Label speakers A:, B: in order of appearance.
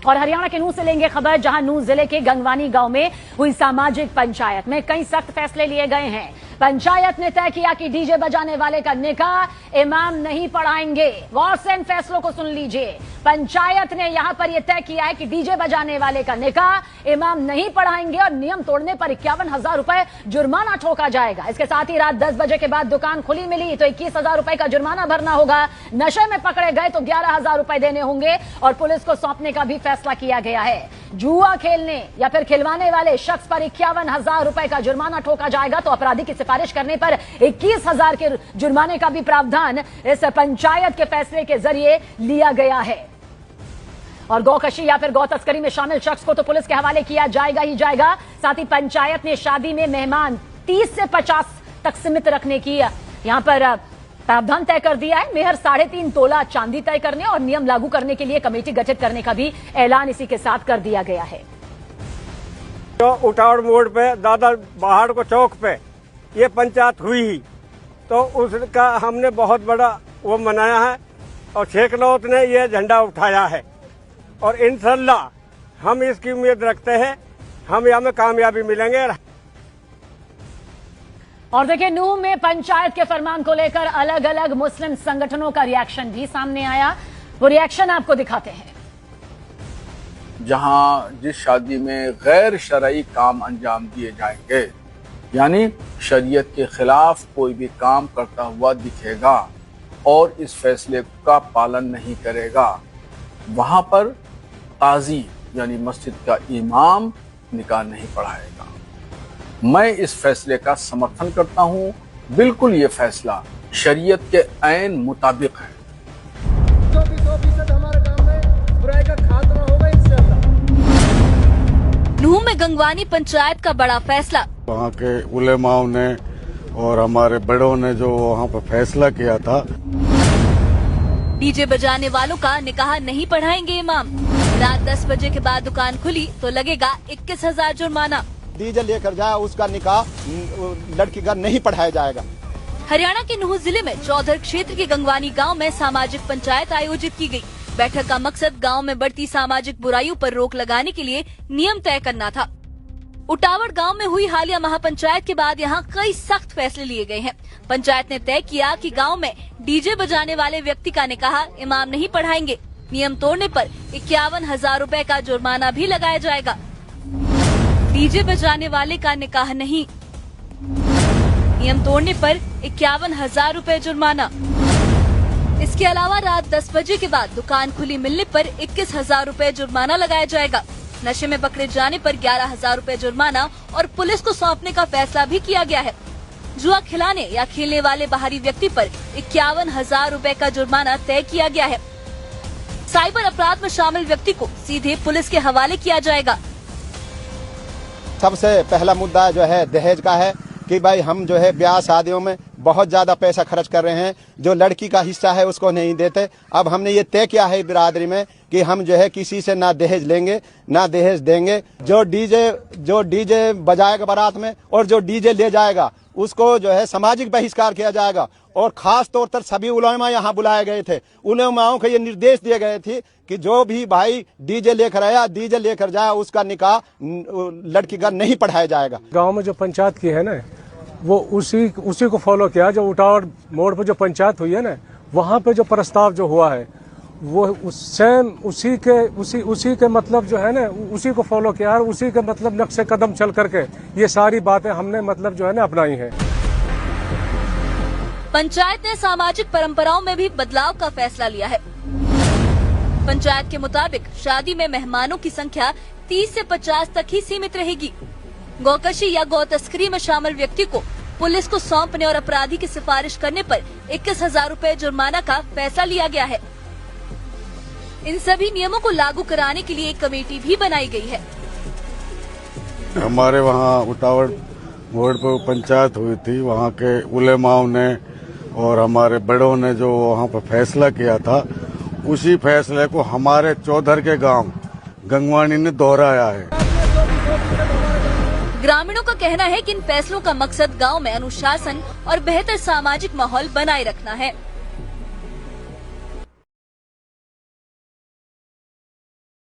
A: और हरियाणा के नूंह से लेंगे खबर, जहां नूंह जिले के गंगवानी गांव में हुई सामाजिक पंचायत में कई सख्त फैसले लिए गए हैं। पंचायत ने तय किया कि डीजे बजाने वाले का निकाह इमाम नहीं पढ़ाएंगे। गौर से इन फैसलों को सुन लीजिए। पंचायत ने यहां पर यह तय किया है कि डीजे बजाने वाले का निकाह इमाम नहीं पढ़ाएंगे और नियम तोड़ने पर 51,000 रुपए जुर्माना ठोका जाएगा। इसके साथ ही रात 10 बजे के बाद दुकान खुली मिली तो 21,000 रुपए का जुर्माना भरना होगा। नशे में पकड़े गए तो 11,000 रुपए देने होंगे और पुलिस को सौंपने का भी फैसला किया गया है। जुआ खेलने या फिर खिलवाने वाले शख्स पर 51,000 रुपए का जुर्माना ठोका जाएगा तो अपराधी की सिफारिश करने पर 21,000 के जुर्माने का भी प्रावधान इस पंचायत के फैसले के जरिए लिया गया है। और गौकशी या फिर गौ तस्करी में शामिल शख्स को तो पुलिस के हवाले किया जाएगा ही जाएगा। साथ ही पंचायत ने शादी में मेहमान 30 से 50 तक सीमित रखने की यहां पर प्रावधान तय कर दिया है। मेहर 3.5 तोला चांदी तय करने और नियम लागू करने के लिए कमेटी गठित करने का भी ऐलान इसी के साथ कर दिया गया है।
B: तो उटावड़ मोड़ पे दादा पहाड़ को चौक पे ये पंचायत हुई ही तो उसका हमने बहुत बड़ा वो मनाया है और शेख नौत ने ये झंडा उठाया है और इंशाल्लाह हम इसकी उम्मीद रखते हैं हम यहाँ में कामयाबी मिलेंगे।
A: और देखिए, नूंह में पंचायत के फरमान को लेकर अलग अलग मुस्लिम संगठनों का रिएक्शन भी सामने आया। वो रिएक्शन आपको दिखाते हैं।
C: जहां जिस शादी में गैर शरई काम अंजाम दिए जाएंगे, यानी शरीयत के खिलाफ कोई भी काम करता हुआ दिखेगा और इस फैसले का पालन नहीं करेगा, वहां पर काजी यानी मस्जिद का इमाम निकाह नहीं पढ़ाएगा। मैं इस फैसले का समर्थन करता हूं। बिल्कुल ये फैसला शरीयत के ऐन मुताबिक है।
D: हमारे गांव में बुराई का खात्मा होगा इंशाअल्लाह।
E: नूंह में गंगवानी पंचायत का बड़ा फैसला।
F: वहाँ के उलेमाओं ने और हमारे बड़ों ने जो वहाँ पर फैसला किया था,
E: डीजे बजाने वालों का निकाह नहीं पढ़ाएंगे इमाम। रात 10 बजे के बाद दुकान खुली तो लगेगा 21,000 जुर्माना।
D: डीजे लेकर जाए उसका निकाह लड़की का नहीं पढ़ाया जाएगा।
E: हरियाणा के नूंह जिले में चौधर क्षेत्र के गंगवानी गांव में सामाजिक पंचायत आयोजित की गई। बैठक का मकसद गांव में बढ़ती सामाजिक बुराइयों पर रोक लगाने के लिए नियम तय करना था। उटावड़ गांव में हुई हालिया महापंचायत के बाद यहां कई सख्त फैसले लिए गए हैं। पंचायत ने तय किया कि गांव में डीजे बजाने वाले व्यक्ति का निकाह इमाम नहीं पढ़ाएंगे। नियम तोड़ने पर 51,000 रुपए का जुर्माना भी लगाया जाएगा। डीजे बजाने वाले का निकाह नहीं, नियम तोड़ने पर 51,000 रुपए जुर्माना। इसके अलावा रात 10 बजे के बाद दुकान खुली मिलने पर 21,000 रुपए जुर्माना लगाया जाएगा। नशे में पकड़े जाने पर 11,000 रुपए जुर्माना और पुलिस को सौंपने का फैसला भी किया गया है। जुआ खिलाने या खेलने वाले बाहरी व्यक्ति पर 51,000 रुपए का जुर्माना तय किया गया है। साइबर अपराध में शामिल व्यक्ति को सीधे पुलिस के हवाले किया जाएगा।
D: सबसे पहला मुद्दा जो है दहेज का है कि भाई हम जो है ब्याह शादियों में बहुत ज्यादा पैसा खर्च कर रहे हैं, जो लड़की का हिस्सा है उसको नहीं देते। अब हमने ये तय किया है बिरादरी में कि हम जो है किसी से ना दहेज लेंगे ना दहेज देंगे। जो डीजे बजाएगा बारात में और जो डीजे ले जाएगा उसको जो है सामाजिक बहिष्कार किया जाएगा। और खास तौर पर सभी उलेमा यहाँ बुलाए गए थे। उलेमाओं को ये निर्देश दिए गए थे कि जो भी भाई डीजे लेकर आया डीजे लेकर जाए उसका निकाह लड़की का नहीं पढ़ाया जाएगा।
G: गांव में जो पंचायत की है ना, वो उसी को फॉलो किया। जो उटावड़ मोड़ पर जो पंचायत हुई है ना, वहाँ पे जो प्रस्ताव जो हुआ है वो सेम उसी के मतलब जो है ना, उसी को फॉलो किया और उसी के मतलब नक्शे कदम चल करके ये सारी बातें हमने मतलब जो है ना अपनाई है।
E: पंचायत ने सामाजिक परंपराओं में भी बदलाव का फैसला लिया है। पंचायत के मुताबिक शादी में मेहमानों की संख्या 30 से 50 तक ही सीमित रहेगी। गौकशी या गौ तस्करी में शामिल व्यक्ति को पुलिस को सौंपने और अपराधी की सिफारिश करने पर 21,000 रुपए जुर्माना का फैसला लिया गया है। इन सभी नियमों को लागू कराने के लिए एक कमेटी भी बनाई गई है।
F: हमारे वहाँ उटावड़ मोड़ पर पंचायत हुई थी, वहाँ के उलेमाओं ने और हमारे बड़ों ने जो वहाँ पर फैसला किया था, उसी फैसले को हमारे चौधर के गांव गंगवानी ने दोहराया है।
E: ग्रामीणों का कहना है कि इन फैसलों का मकसद गांव में अनुशासन और बेहतर सामाजिक माहौल बनाए रखना है।